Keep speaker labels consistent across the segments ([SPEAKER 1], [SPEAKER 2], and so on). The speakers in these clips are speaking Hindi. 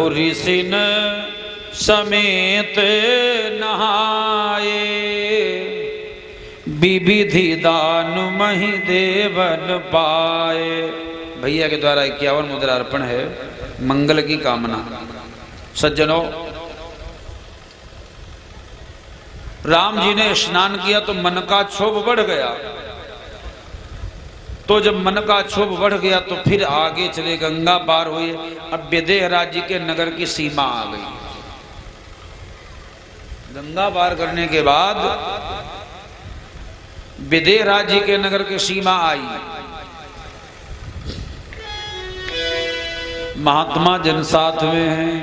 [SPEAKER 1] ऋषिन समेत नहाए, विविधि दान मही देवन पाए। भैया के द्वारा 51 मुद्रा अर्पण है, मंगल की कामना। सज्जनों, राम जी ने स्नान किया तो मन का क्षोभ बढ़ गया। तो जब मन का क्षोभ बढ़ गया तो फिर आगे चले, गंगा पार हुए। अब विदेह राज्य के नगर की सीमा आ गई। गंगा पार करने के बाद विदेह राज्य के नगर की सीमा आई। महात्मा जन साथ में हैं,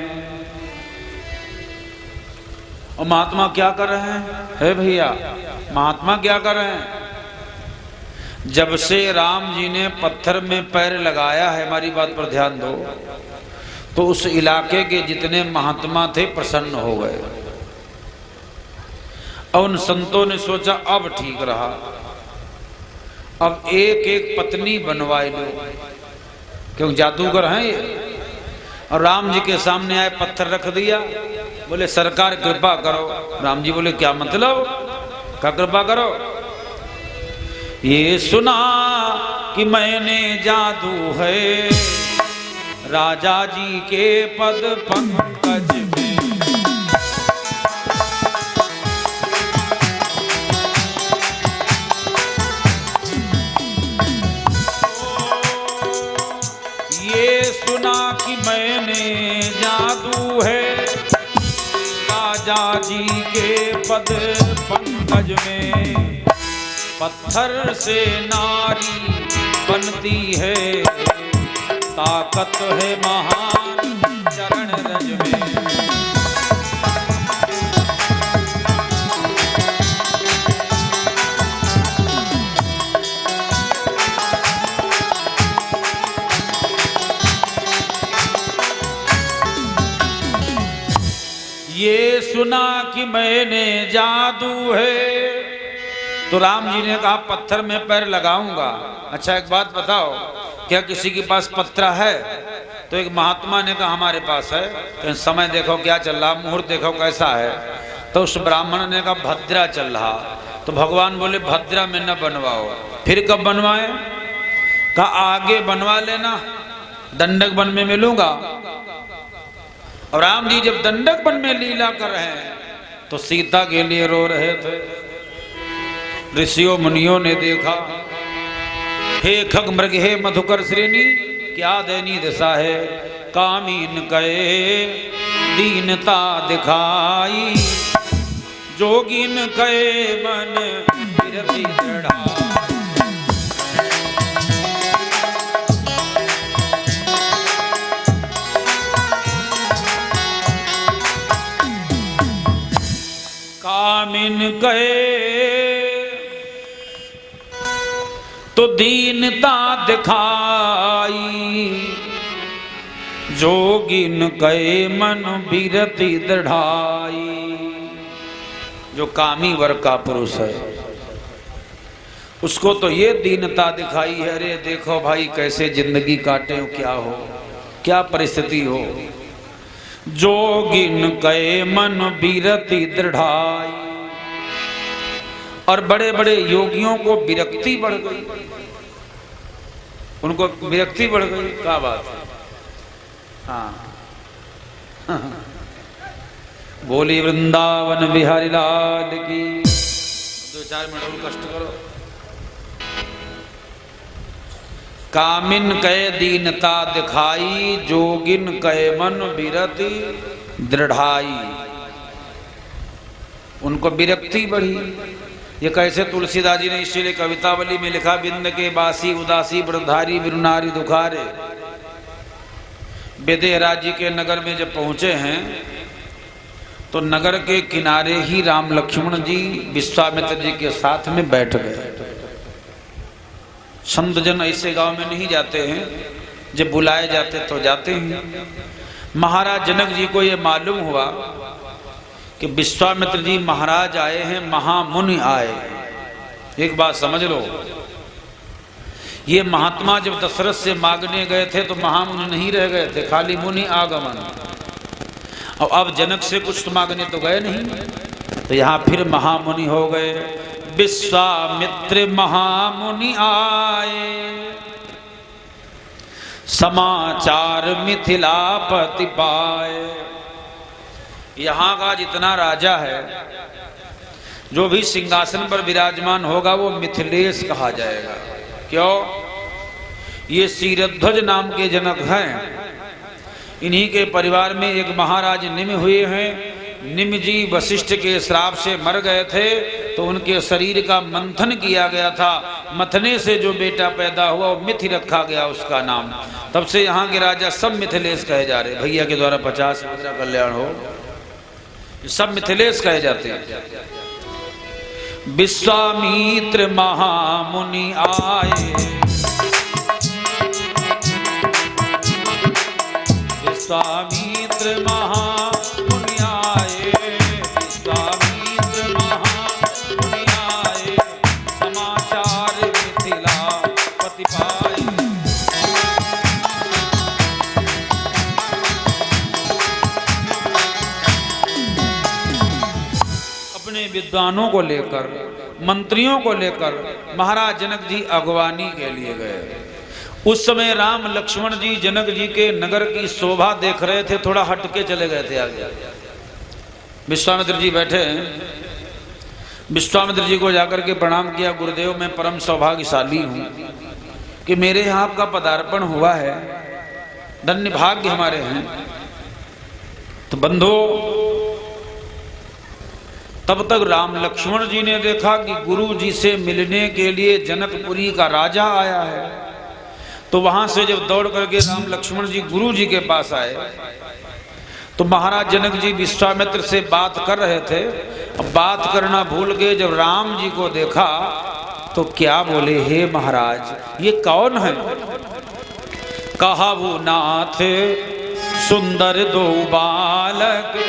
[SPEAKER 1] और महात्मा क्या कर रहे हैं? है भैया, महात्मा क्या कर रहे हैं? जब से राम जी ने पत्थर में पैर लगाया है, हमारी बात पर ध्यान दो, तो उस इलाके के जितने महात्मा थे प्रसन्न हो गए। और उन संतों ने सोचा अब ठीक रहा, अब एक एक पत्नी बनवाए लो, क्योंकि जादूगर हैं ये। और राम जी के सामने आए, पत्थर रख दिया, बोले सरकार कृपा करो। राम जी बोले क्या मतलब, क्या कृपा करो? ये सुना कि मैंने जादू है राजा जी के पद पंकज में, ये सुना कि मैंने जादू है राजा जी के पद पंकज में, पत्थर से नारी बनती है, ताकत है महान चरण रज में। ये सुना कि मैंने जादू है, तो राम जी ने कहा पत्थर में पैर लगाऊंगा। अच्छा एक बात बताओ, क्या किसी के पास पत्रा है? तो एक महात्मा ने कहा हमारे पास है। तो समय देखो क्या चल रहा, मुहूर्त देखो कैसा है। तो उस ब्राह्मण ने कहा भद्रा चल रहा। तो भगवान बोले भद्रा में न बनवाओ। फिर कब बनवाए? कहा आगे बनवा लेना, दंडक वन में मिलूंगा। और राम जी जब दंडक वन में लीला कर रहे हैं तो सीता के लिए रो रहे थे। ऋषियों मुनियों ने देखा, हे खग मृग हे मधुकर श्रेणी, क्या दयनीय दशा है। कामीन कहे दीनता दिखाई, जोगिन कहे मन बिरती दृढ़ा। कामिन कहे तो दीनता दिखाई, जोगिन कहे मन बिरती दृढ़ाई। जो कामी वर्ग का पुरुष है उसको तो ये दीनता दिखाई है, अरे देखो भाई कैसे जिंदगी काटे हो, क्या हो, क्या परिस्थिति हो। जोगिन कहे मन बिरती दृढ़ाई। और बड़े बड़े योगियों को विरक्ति बढ़ गई, उनको विरक्ति बढ़ गई। क्या बात है? हाँ बोली वृंदावन बिहारी लाल की। 2-4 मिनट और कष्ट करो। कामिन कहे दीनता दिखाई, जोगिन कहे मन बिरति दृढ़ाई। उनको विरक्ति बढ़ी। ये कैसे? तुलसीदास जी ने इसीलिए कवितावली में लिखा, बिंद के बासी उदासी वृद्धारी बिरुनारी दुखारे। विदेह राज्य के नगर में जब पहुंचे हैं तो नगर के किनारे ही राम लक्ष्मण जी विश्वामित्र जी के साथ में बैठ गए। संत जन ऐसे गांव में नहीं जाते हैं, जब बुलाए जाते तो जाते हैं। महाराज जनक जी को ये मालूम हुआ कि विश्वामित्र जी महाराज आए हैं, महामुनि आए। एक बात समझ लो, ये महात्मा जब दशरथ से मांगने गए थे तो महामुनि नहीं रह गए थे, खाली मुनि आगमन। और अब जनक से कुछ तो मांगने तो गए नहीं, तो यहाँ फिर महामुनि हो गए। विश्वामित्र महामुनि आए, समाचार मिथिलापति पाए। यहाँ का जितना राजा है, जो भी सिंहासन पर विराजमान होगा वो मिथिलेश कहा जाएगा। क्यों? ये शिरध्वज नाम के जनक हैं, इन्हीं के परिवार में एक महाराज निम हुए हैं। निम जी वशिष्ठ के श्राप से मर गए थे, तो उनके शरीर का मंथन किया गया था। मथने से जो बेटा पैदा हुआ वो मिथि रखा गया उसका नाम। तब से यहाँ के राजा सब मिथिलेश कहे जा रहे। भैया के द्वारा 50 मुद्रा कल्याण हो, सब मिथिलेश कहे जाते हैं। विश्वामित्र महामुनि आए, विश्वामित्र महामुनि आए, विश्वामित्र महामुनि आए, समाचार मिथिलापति पाए। अपने विद्वानों को लेकर, मंत्रियों को लेकर महाराज जनक जी अगवानी के लिए गए। उस समय राम लक्ष्मण जी जनक जी के नगर की शोभा देख रहे थे, थोड़ा हटके चले गए थे आगे। विश्वामित्र जी बैठे हैं, विश्वामित्र जी को जाकर के प्रणाम किया। गुरुदेव, मैं परम सौभाग्यशाली हूँ कि मेरे यहाँ आपका पदार्पण हुआ है, धन्य भाग्य हमारे हैं। तो बंधो, तब तक राम लक्ष्मण जी ने देखा कि गुरु जी से मिलने के लिए जनकपुरी का राजा आया है। तो वहां से जब दौड़ करके राम लक्ष्मण जी गुरु जी के पास आए, तो महाराज जनक जी विश्वामित्र से बात कर रहे थे। अब बात करना भूल गए। जब राम जी को देखा तो क्या बोले, हे महाराज ये कौन है? कहा वो नाथ सुंदर दो बालक,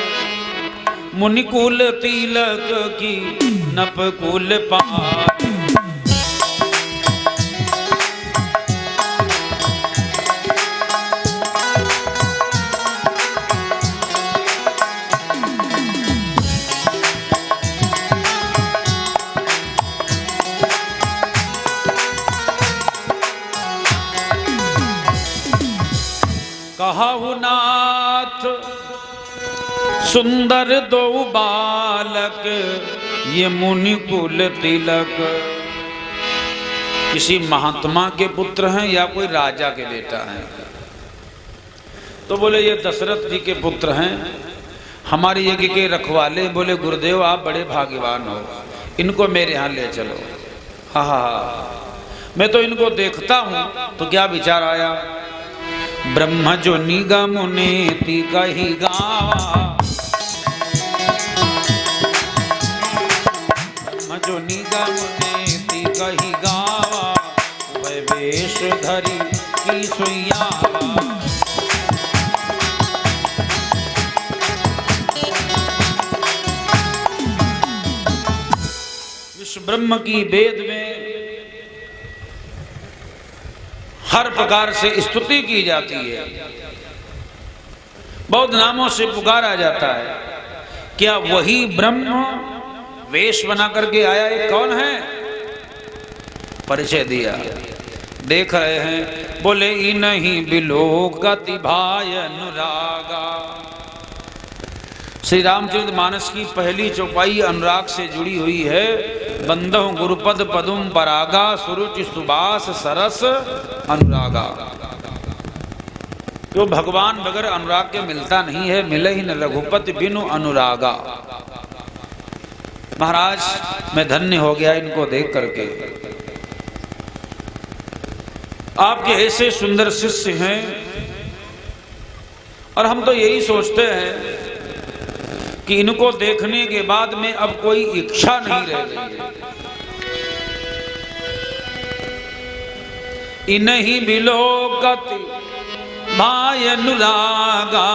[SPEAKER 1] मुनिकुल तिलक की नपकुल पाल। कहाहु नाथ सुंदर दो बालक, ये मुनिकुल तिलक। किसी महात्मा के पुत्र हैं या कोई राजा के बेटा हैं? तो बोले ये दशरथ जी के पुत्र हैं, हमारे यज्ञ के रखवाले। बोले गुरुदेव आप बड़े भाग्यवान हो, इनको मेरे यहाँ ले चलो। हा, मैं तो इनको देखता हूँ तो क्या विचार आया, ब्रह्म जो निगम नेति कही गावा, ब्रह्म जो निगम नेति कही गावा, वह वेश धरी की सुइयावा। विश्व ब्रह्म की वेद में हर प्रकार से स्तुति की जाती है, बहुत नामों से पुकारा जाता है। क्या वही ब्रह्म वेश बना करके आया? ये कौन है? परिचय दिया, देख रहे हैं। बोले इन्हीं बिलोकति भाय अनुरागा। श्री रामचरितमानस की पहली चौपाई अनुराग से जुड़ी हुई है। बंधु गुरुपद पदुम परागा, सुरुचि सुबास सरस अनुरागा। तो भगवान बगैर अनुराग के मिलता नहीं है, मिले ही न रघुपति बिनु अनुरागा। महाराज मैं धन्य हो गया इनको देख करके। आपके ऐसे सुंदर शिष्य हैं, और हम तो यही सोचते हैं कि इनको देखने के बाद में अब कोई इच्छा नहीं रह गई है। इन्हीं बिलोकति भाय अनुरागा,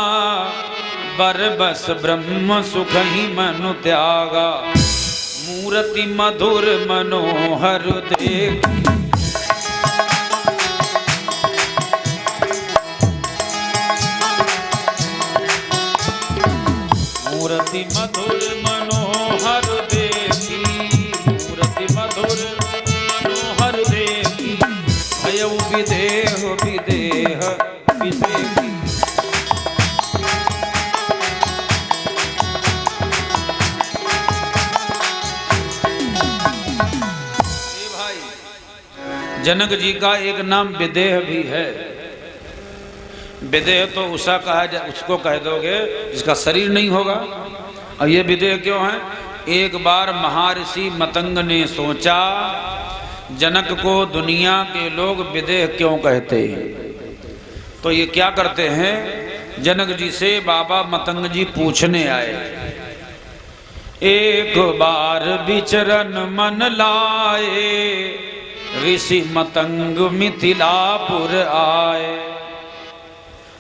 [SPEAKER 1] बरबस ब्रह्म सुख ही मनु त्यागा। मूर्ति मधुर मनोहर देख, मूर्ति मधुर मनोहर देखी, मूर्ति मधुर मनोहर देखी, भयउ विदेह विदेह विदेही। जनक जी का एक नाम विदेह भी है। विदेह तो उषा कहा जाए, उसको कह दोगे जिसका शरीर नहीं होगा। और ये विदेह क्यों है? एक बार महर्षि मतंग ने सोचा, जनक को दुनिया के लोग विदेह क्यों कहते हैं? तो ये क्या करते हैं, जनक जी से बाबा मतंग जी पूछने आए। एक बार विचरण मन लाए, ऋषि मतंग मिथिलापुर आए।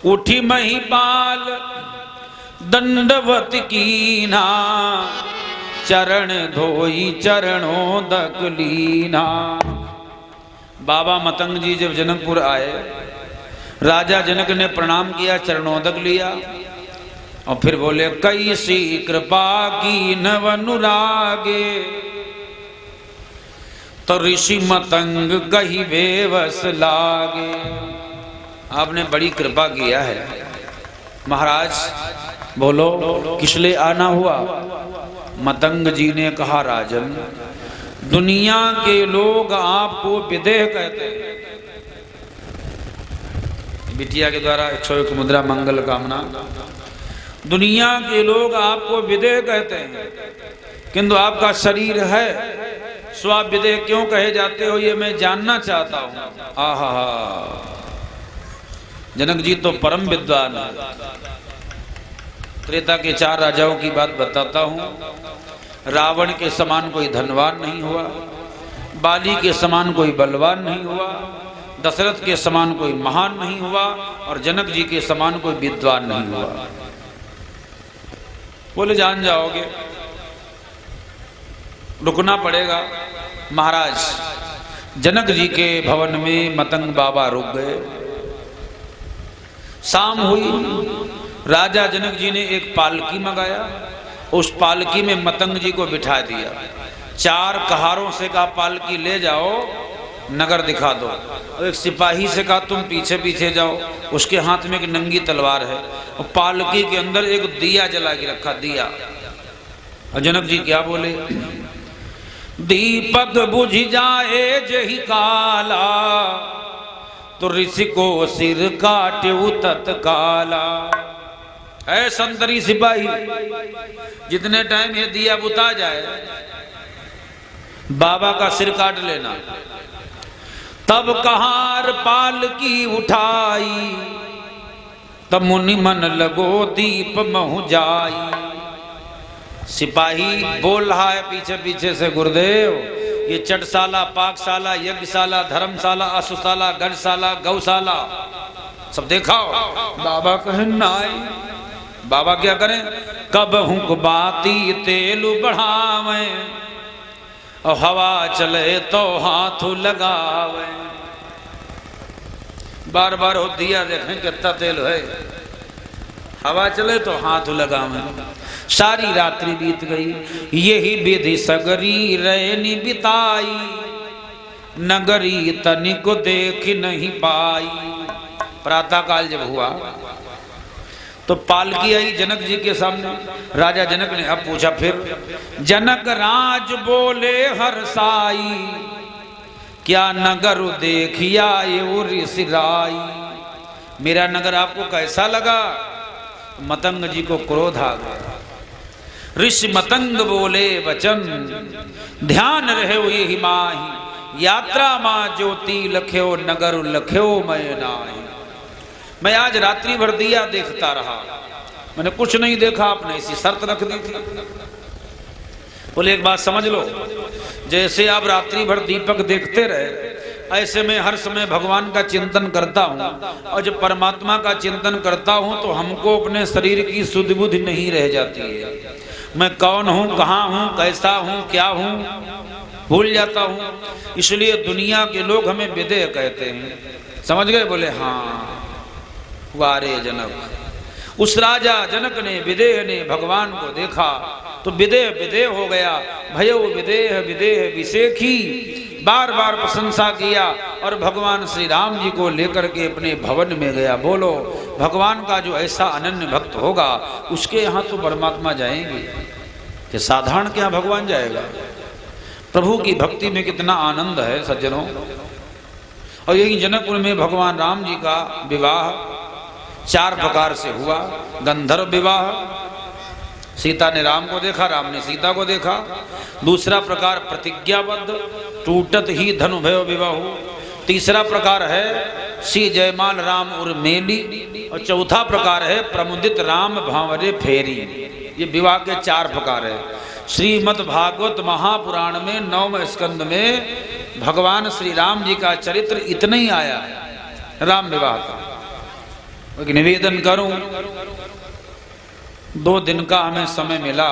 [SPEAKER 1] उठी महिपाल दंडवत कीना, चरण धोई चरणोदक लीना। बाबा मतंग जी जब जनकपुर आए, राजा जनक ने प्रणाम किया, चरणोदक लिया और फिर बोले, कैसी कृपा की नवनुरागे, तो ऋषि मतंग कही बेवस लागे। आपने बड़ी कृपा किया है महाराज, बोलो किस लिए आना हुआ? मतंग जी ने कहा, राजन दुनिया के लोग आपको विदेह कहते हैं। बिटिया के द्वारा 101 मुद्रा मंगल कामना। दुनिया के लोग आपको विदेह कहते हैं, किंतु आपका शरीर है, सो आप विदेह क्यों कहे जाते हो, ये मैं जानना चाहता हूं। आहा, जनक जी तो परम विद्वान है। त्रेता के 4 राजाओं की बात बताता हूं। रावण के समान कोई धनवान नहीं हुआ, बाली के समान कोई बलवान नहीं हुआ, दशरथ के समान कोई महान नहीं हुआ, और जनक जी के समान कोई विद्वान नहीं हुआ। बोले जान जाओगे, रुकना पड़ेगा। महाराज जनक जी के भवन में मतंग बाबा रुक गए। शाम हुई, राजा जनक जी ने एक पालकी मंगाया, उस पालकी में मतंग जी को बिठा दिया। 4 कहारों से कहा पालकी ले जाओ, नगर दिखा दो। और एक सिपाही से कहा तुम पीछे पीछे जाओ, उसके हाथ में एक नंगी तलवार है, और पालकी के अंदर एक दिया जला के रखा, दिया। और जनक जी क्या बोले, दीपक बुझ जाए जही काला, तो ऋषि को सिर काटे तत्काला। ऐ संतरी सिपाही, जितने टाइम ये दिया बुता जाए, बाबा का सिर काट लेना। तब कहार पालकी उठाई, तब मुनि मन लगो दीप महु जाई। सिपाही बोल रहा है पीछे पीछे से, गुरुदेव ये चटशाला, पाकशाला, यज्ञशाला, धर्मशाला, अशुशाला, गढ़शाला, गौशाला सब देखाओ। बाबा कहे नाई। बाबा क्या करें, कब हुक बाती तेल बढ़ावे, और हवा चले तो हाथ लगावे। बार बार हो दिया देखें कितना तेल है, हवा चले तो हाथ लगावे। सारी रात्रि बीत गई, यही विधि सगरी रैनी बिताई, नगरी तनिक देख नहीं पाई। प्रातः काल जब हुआ तो पालकी आई जनक जी के सामने। राजा जनक ने अब पूछा, फिर जनक राज बोले हर्षाई, क्या नगर देखिया ये ऋषि राई। मेरा नगर आपको कैसा लगा? मतंग जी को क्रोध आ गया। ऋषि मतंग बोले वचन, ध्यान रहे यही माही, यात्रा माँ ज्योति लख्यो नगर लख्यो मैं नाही। मैं आज रात्रि भर दिया देखता रहा, मैंने कुछ नहीं देखा, आपने इसी शर्त रख दी थी। बोले एक बात समझ लो, जैसे आप रात्रि भर दीपक देखते रहे, ऐसे मैं हर समय भगवान का चिंतन करता हूँ, और जब परमात्मा का चिंतन करता हूँ तो हमको अपने शरीर की सुध बुद्धि नहीं रह जाती है। मैं कौन हूँ, कहाँ हूँ, कैसा हूँ, क्या हूँ, भूल जाता हूँ। इसलिए दुनिया के लोग हमें विदेह कहते हैं। समझ गए? बोले हाँ। वारे जनक, उस राजा जनक ने विदेह ने भगवान को देखा तो विदेह विदेह हो गया। भयो विदेह विदेह विसेखी, बार बार प्रशंसा किया और भगवान श्री राम जी को लेकर के अपने भवन में गया। बोलो, भगवान का जो ऐसा अनन्य भक्त होगा उसके यहाँ तो परमात्मा जाएंगे कि साधारण क्या भगवान जाएगा। प्रभु की भक्ति में कितना आनंद है सज्जनों। और यही जनकपुर में भगवान राम जी का विवाह 4 प्रकार से हुआ। गंधर्व विवाह, सीता ने राम को देखा, राम ने सीता को देखा। दूसरा प्रकार प्रतिज्ञाबद्ध, टूटत ही धनु भयो विवाहु। तीसरा प्रकार है श्री जयमाल राम उर्मेली। और चौथा प्रकार है प्रमुदित राम भांवरे फेरी। ये विवाह के 4 प्रकार है। श्रीमद् भागवत महापुराण में 9वें स्कंद में भगवान श्री राम जी का चरित्र इतना ही आया है राम विवाह का। एक निवेदन करूं, 2 दिन का हमें समय मिला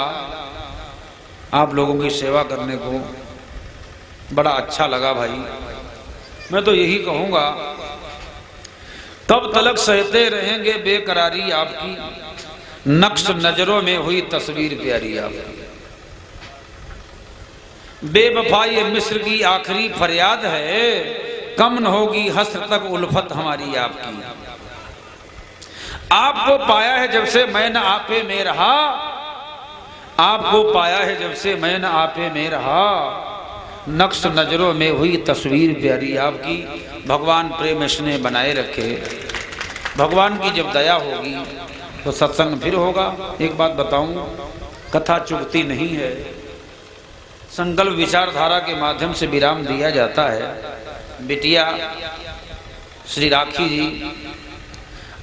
[SPEAKER 1] आप लोगों की सेवा करने को, बड़ा अच्छा लगा भाई। मैं तो यही कहूँगा, कब तलक सहते रहेंगे बेकरारी आपकी, नक्श नजरों में हुई तस्वीर प्यारी आपकी। बेवफाई ये मिस्र की आखिरी फरियाद है, कम न होगी हस्र तक उल्फत हमारी आपकी। आपको पाया है जब से मैं न आपे में रहा, आपको पाया है जब से मैं न आपे में रहा, नक्श नजरों में हुई तस्वीर प्यारी आपकी। भगवान प्रेम स्नेह बनाए रखे। भगवान की जब दया होगी तो सत्संग फिर होगा। एक बात बताऊं, कथा चुकती नहीं है। संकल्प विचारधारा के माध्यम से विराम दिया जाता है। बिटिया श्री राखी जी,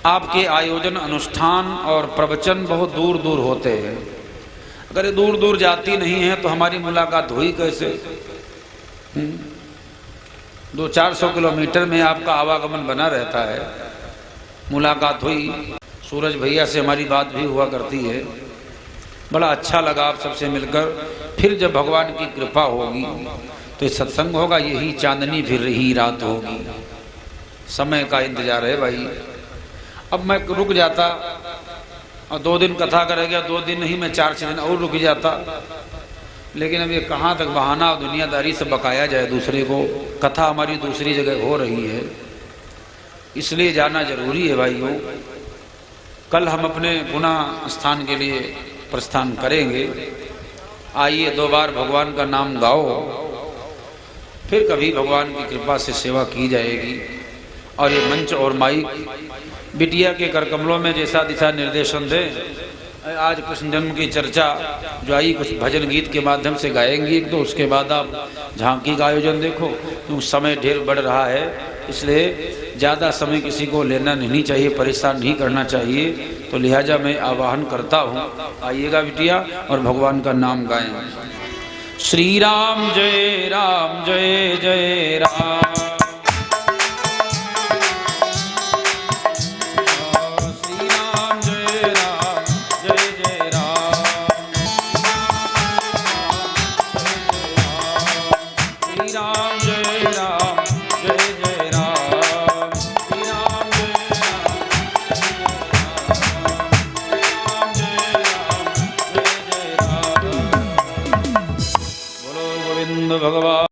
[SPEAKER 1] आपके आयोजन अनुष्ठान और प्रवचन बहुत दूर दूर होते हैं। अगर दूर दूर जाती नहीं है तो हमारी मुलाकात हुई कैसे? 200-400 किलोमीटर में आपका आवागमन बना रहता है। मुलाकात हुई, सूरज भैया से हमारी बात भी हुआ करती है। बड़ा अच्छा लगा आप सबसे मिलकर। फिर जब भगवान की कृपा होगी तो सत्संग होगा। यही चांदनी फिर रही रात होगी। समय का इंतजार है भाई। अब मैं रुक जाता और 2 दिन कथा करेगा, 2 दिन नहीं मैं 4-6 दिन और रुक जाता, लेकिन अब ये कहाँ तक बहाना और दुनियादारी से बकाया जाए दूसरे को। कथा हमारी दूसरी जगह हो रही है, इसलिए जाना जरूरी है भाइयों। कल हम अपने पुनः स्थान के लिए प्रस्थान करेंगे। आइए 2 बार भगवान का नाम गाओ, फिर कभी भगवान की कृपा से सेवा की जाएगी। और ये मंच और माइक बिटिया के करकमलों में जैसा दिशा निर्देशन दे। आज कृष्ण जन्म की चर्चा जो आई कुछ भजन गीत के माध्यम से गाएंगी, तो उसके बाद आप झांकी का आयोजन देखो। क्योंकि समय ढेर बढ़ रहा है, इसलिए ज़्यादा समय किसी को लेना नहीं चाहिए, परेशान नहीं करना चाहिए। तो लिहाजा मैं आवाहन करता हूँ, आइएगा बिटिया और भगवान का नाम गाएं। श्री राम जय जय राम।